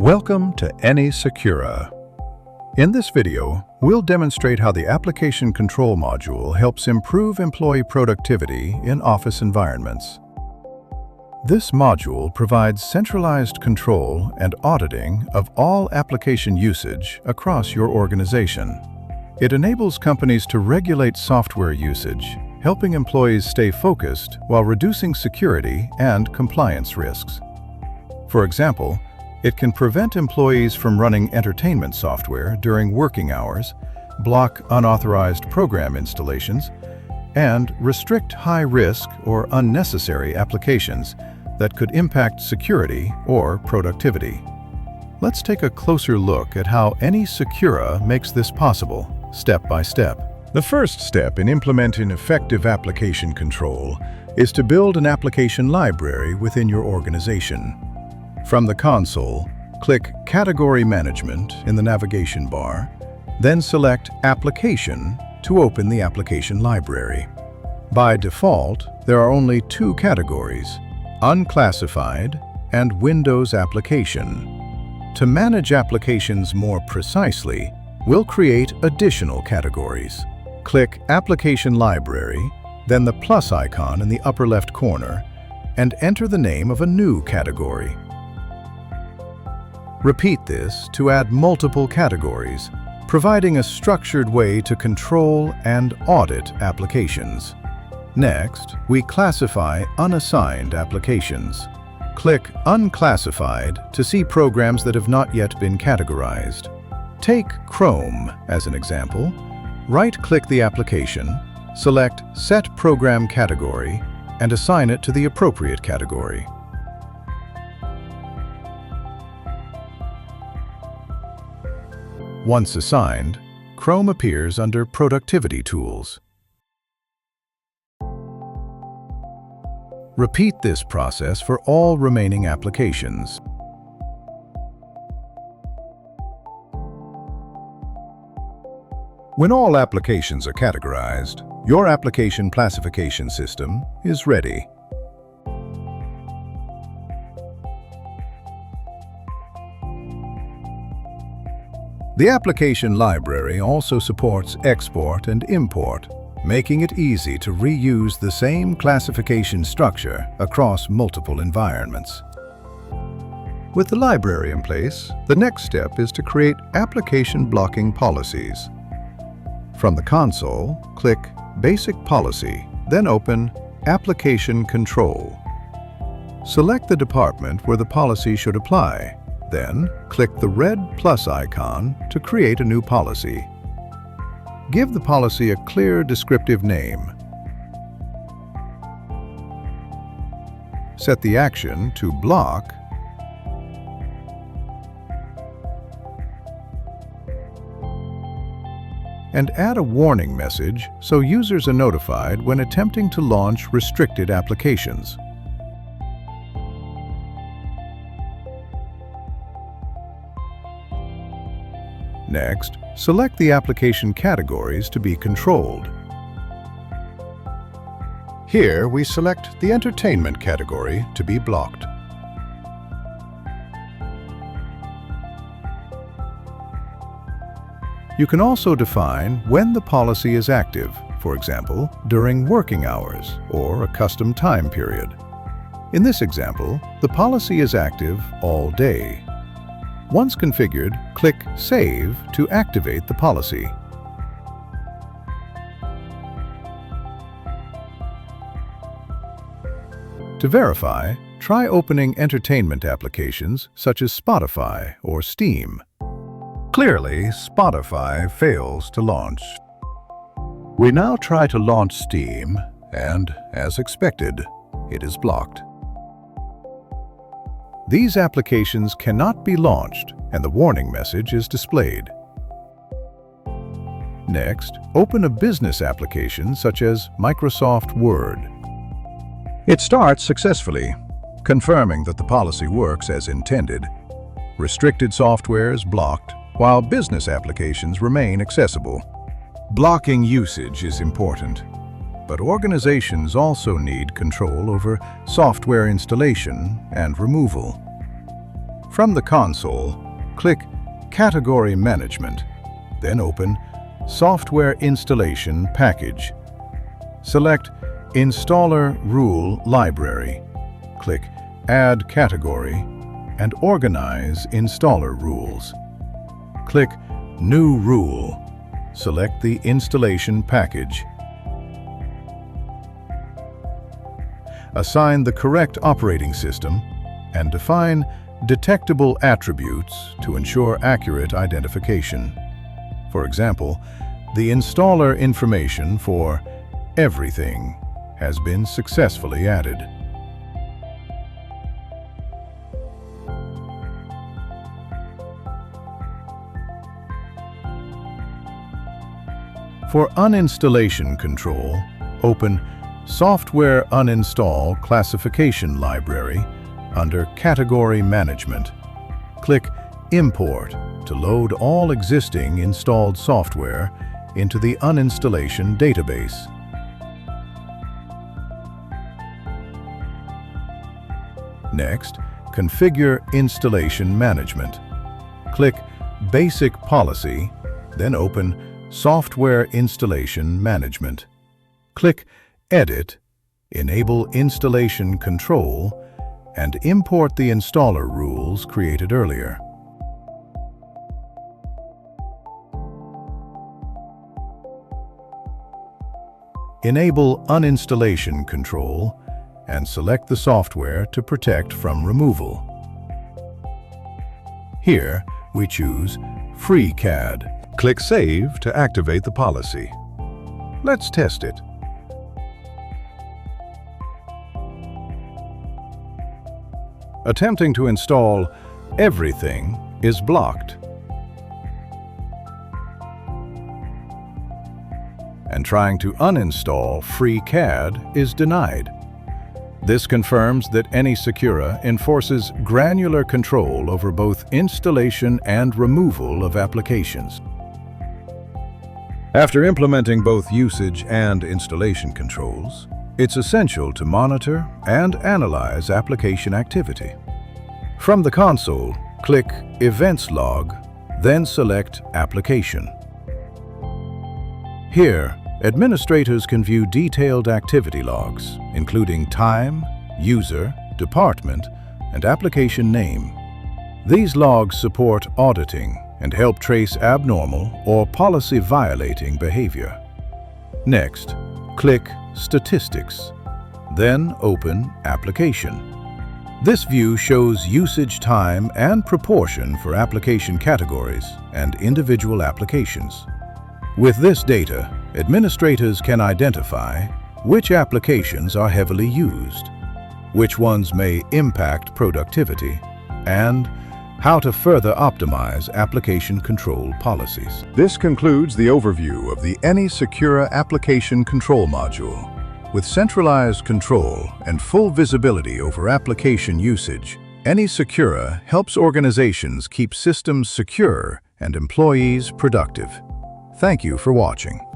Welcome to AnySecura. In this video, we'll demonstrate how the Application Control module helps improve employee productivity in office environments. This module provides centralized control and auditing of all application usage across your organization. It enables companies to regulate software usage, helping employees stay focused while reducing security and compliance risks. For example, it can prevent employees from running entertainment software during working hours, block unauthorized program installations, and restrict high-risk or unnecessary applications that could impact security or productivity. Let's take a closer look at how AnySecura makes this possible, step by step. The first step in implementing effective application control is to build an application library within your organization. From the console, click Category Management in the navigation bar, then select Application to open the application library. By default, there are only two categories: Unclassified and Windows Application. To manage applications more precisely, we'll create additional categories. Click Application Library, then the plus icon in the upper left corner, and enter the name of a new category. Repeat this to add multiple categories, providing a structured way to control and audit applications. Next, we classify unassigned applications. Click Unclassified to see programs that have not yet been categorized. Take Chrome as an example. Right-click the application, select Set Program Category, and assign it to the appropriate category. Once assigned, Chrome appears under Productivity Tools. Repeat this process for all remaining applications. When all applications are categorized, your application classification system is ready. The application library also supports export and import, making it easy to reuse the same classification structure across multiple environments. With the library in place, the next step is to create application blocking policies. From the console, click Basic Policy, then open Application Control. Select the department where the policy should apply. Then, click the red plus icon to create a new policy. Give the policy a clear, descriptive name. Set the action to Block and add a warning message so users are notified when attempting to launch restricted applications. Next, select the application categories to be controlled. Here, we select the entertainment category to be blocked. You can also define when the policy is active, for example, during working hours or a custom time period. In this example, the policy is active all day. Once configured, click Save to activate the policy. To verify, try opening entertainment applications such as Spotify or Steam. Clearly, Spotify fails to launch. We now try to launch Steam, and, as expected, it is blocked. These applications cannot be launched, and the warning message is displayed. Next, open a business application such as Microsoft Word. It starts successfully, confirming that the policy works as intended. Restricted software is blocked, while business applications remain accessible. Blocking usage is important, but organizations also need control over software installation and removal. From the console, click Category Management, then open Software Installation Package. Select Installer Rule Library. Click Add Category and organize installer rules. Click New Rule. Select the installation package. Assign the correct operating system and define detectable attributes to ensure accurate identification. For example, the installer information for everything has been successfully added. For uninstallation control, open Software Uninstall Classification Library under Category Management. Click Import to load all existing installed software into the Uninstallation database. Next, configure Installation Management. Click Basic Policy, then open Software Installation Management. Click Edit, enable Installation Control, and import the installer rules created earlier. Enable Uninstallation Control and select the software to protect from removal. Here, we choose FreeCAD. Click Save to activate the policy. Let's test it. Attempting to install everything is blocked. And trying to uninstall FreeCAD is denied. This confirms that AnySecura enforces granular control over both installation and removal of applications. After implementing both usage and installation controls, it's essential to monitor and analyze application activity. From the console, click Events Log, then select Application. Here, administrators can view detailed activity logs, including time, user, department, and application name. These logs support auditing and help trace abnormal or policy-violating behavior. Next, click Statistics, then open Application. This view shows usage time and proportion for application categories and individual applications. With this data, administrators can identify which applications are heavily used, which ones may impact productivity, and how to further optimize application control policies. This concludes the overview of the AnySecura Application Control Module. With centralized control and full visibility over application usage, AnySecura helps organizations keep systems secure and employees productive. Thank you for watching.